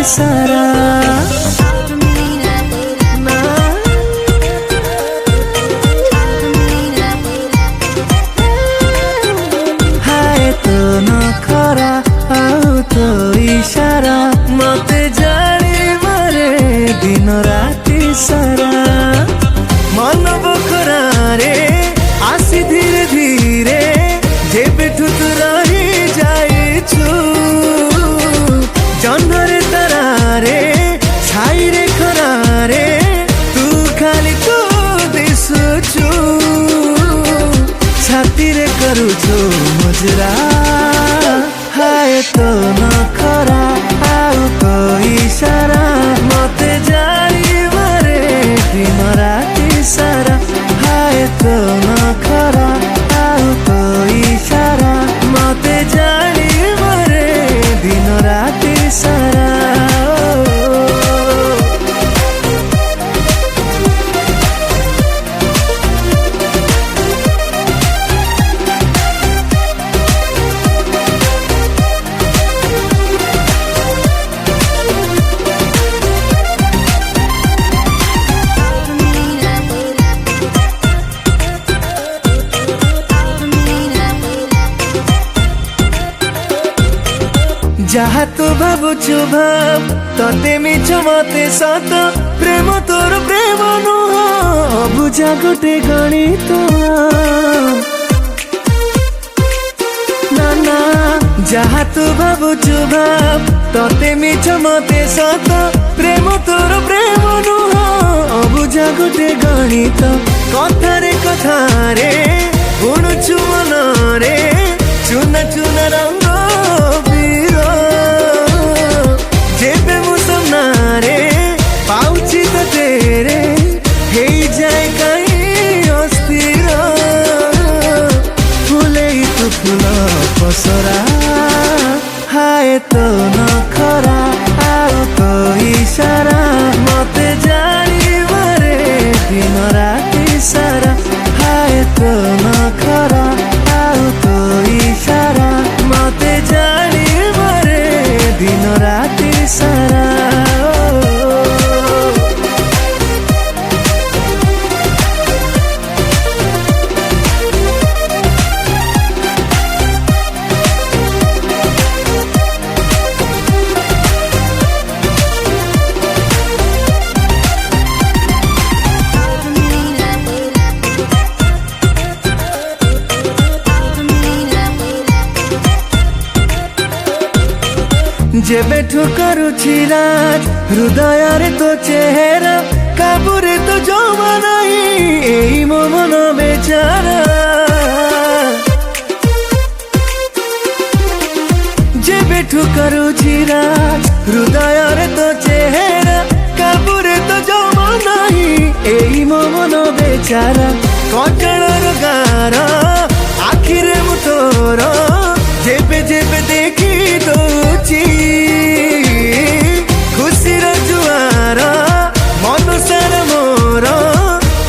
सारा हाय तो नखरा आउ तो इशारा मते जानी मारे दिन राति सारा मन बखरा रे आसी धीरे धीरे जेबेठू तू रही जाइछु जन्मरे तारारे छाई रे खरारे तू खाली तू दिसुछु छाती रे करुछु मुजरा हाय तो नखरा आउ तो इशारा मते जानी मारे दिन राति सारा हाय तो नखरा आउ तो इशारा मते जानी मारे दिन राति सारा जहा तो भावुछु भाव तते मिछ मते सत प्रेम तोर प्रेम नुह अबुझा गोटे गणित ना ना जहा तो भावुछु भाव तते मिछ मते सत प्रेम तोर प्रेम नुह अबुझा गोटे गणित कथारे कथारे गुणुछु मनरे चुना चुना रंग पसरा हाय तो नखरा आउ तो इशारा मते जानी मारे दिन राति सारा हाय तो नखरा आउ तो इशारा मते जानी मारे दिन राति सारा जेबेठू करुछि राज हृदय रे तो चेहरा काबुरे तो जमा नहीं एई मो मन बेचारा जेबेठू करुछि राज हृदय रे तो चेहरा काबुरे तो जमा नहीं एई मो मन बेचारा कटलर गार आखिरे मु तोर जेबे जेबे देखी दौची खुशीर जुआर मन सार मोर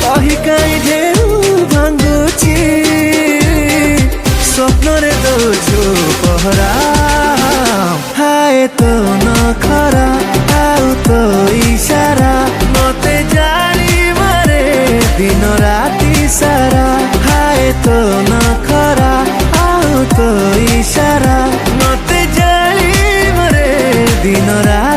कही कहीं ढेउ भांगुची स्वप्न दौछु पहरा हाय तो नखरा आउ तो इशारा मते जानी मारे दिन राति सारा हाय तो नखरा आउ तो इशारा मते जानी मारे दिन राति